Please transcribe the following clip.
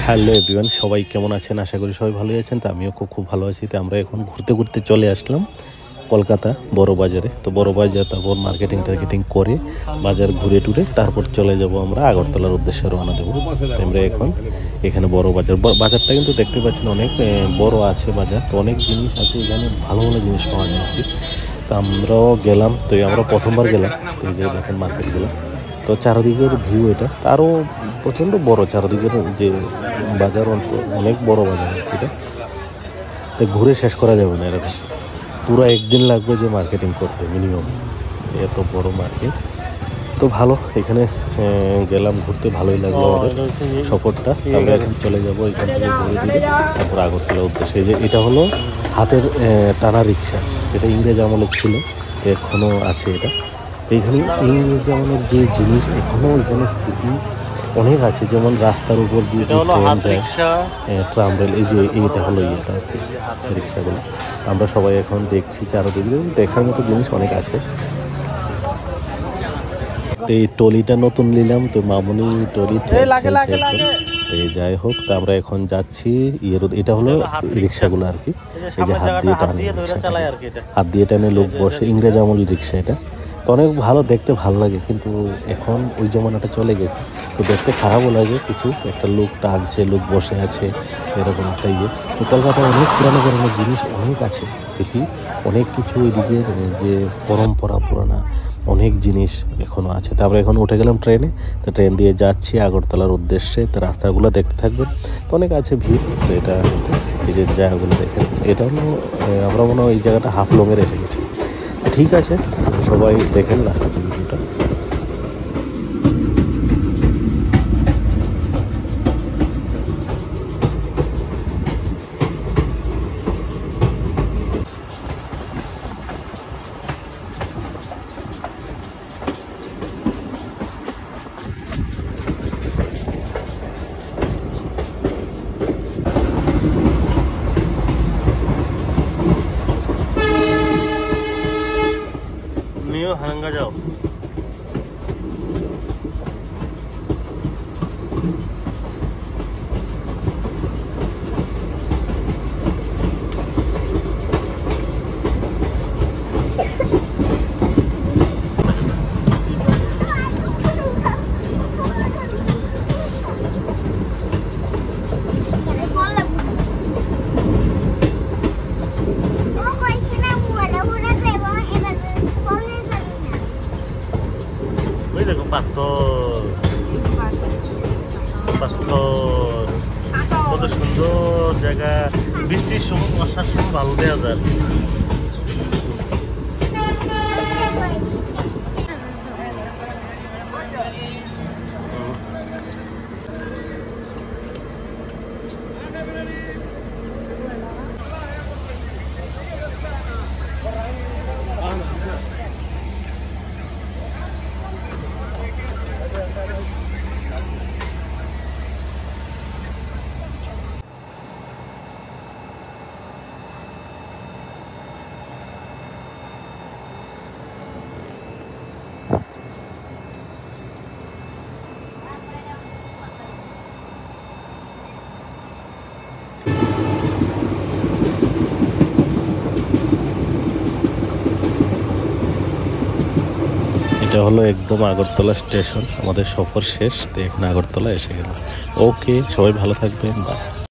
Hello everyone, সবাই কেমন আছেন? আশা করি সবাই ভালোই আছেন। তো আমিও খুব ভালো আছি। তো আমরা এখন ঘুরতে ঘুরতে চলে আসলাম কলকাতা বড় বাজারে। তো বড় বাজার, তারপর মার্কেটিং করে বাজার ঘুরে টুরে তারপর চলে যাব আমরা আগরতলার উদ্দেশ্যে রওনা দেবো। তো আমরা এখন এখানে বড় বাজারটা কিন্তু দেখতে পাচ্ছেন অনেক বড় আছে বাজার। তো অনেক জিনিস আছে এখানে, ভালো ভালো জিনিস পাওয়া যায় আর কি। তো আমরাও গেলাম, তো আমরা প্রথমবার গেলাম। তো এই যে দেখেন মার্কেটগুলো, তো চারদিকের ভিউ এটা আরও প্রচণ্ড বড়। চারদিকের যে বাজার অনেক বড় বাজার এটা, তো ঘুরে শেষ করা যাবে না এরকম। পুরো একদিন লাগবে যে মার্কেটিং করতে মিনিমাম, এত বড় মার্কেট। তো ভালো, এখানে গেলাম ঘুরতে, ভালোই লাগলো আমাদের সফরটা। আমরা এখন চলে যাবো এখান থেকে ঘুরে দিলে তারপর আগরতলার উদ্দেশ্যে। যে এটা হলো হাতের টানা রিক্সা, যেটা ইংরেজ আমলে ছিল, এখনও আছে এটা। এইখানে ইংরেজ আমলের যে জিনিস এখনও এখানে স্থিতি অনেক আছে, যেমন রাস্তার উপর দিয়ে যে ট্রেন যায়, ট্রাম রেল, এই যে এইটা হলো ইয়েটা আর কি, রিক্সাগুলো। আমরা সবাই এখন দেখছি চারদিকে, দেখার মতো জিনিস অনেক আছে। তো এই ট্রলিটা নতুন নিলাম, তো মামুনি ট্রলি এই যাই হোক। তো আমরা এখন যাচ্ছি এটা হলো রিক্সাগুলো আর কি, এই যে হাত দিয়ে টানে লোক বসে, ইংরেজ আমল রিক্সা এটা। তো অনেক ভালো, দেখতে ভালো লাগে, কিন্তু এখন ওই জমানাটা চলে গেছে। তো দেখতে খারাপও লাগে কিছু, একটা লোক টানছে, লোক বসে আছে, এরকম একটা ইয়ে। তো কলকাতায় অনেক পুরানো জিনিস অনেক আছে, স্থিতি অনেক কিছু, ওইদিকের যে পরম্পরা পুরানা অনেক জিনিস এখনও আছে। তারপরে এখন উঠে গেলাম ট্রেনে। তো ট্রেন দিয়ে যাচ্ছি আগরতলার উদ্দেশ্যে। তো রাস্তাগুলো দেখতে থাকবেন, তো অনেক আছে ভিড়। তো এটা এই যে জায়গাগুলো দেখেন, এটা হলো আমরা মনে হয় এই জায়গাটা হাফলংয়ের এসে গেছি। ঠিক আছে, সবাই দেখেন লাস্ট ভিডিওটা। হারাঙ্গা যাও। দেখো পাথর পাথর, কত সুন্দর জায়গা। বৃষ্টির সময়, বর্ষার সময় ভালো দেওয়া যায়। এটা হলো একদম আগরতলা স্টেশন। আমাদের সফর শেষ, তো এখন আগরতলা এসে গেল। ওকে, সবাই ভালো থাকবেন, বাই।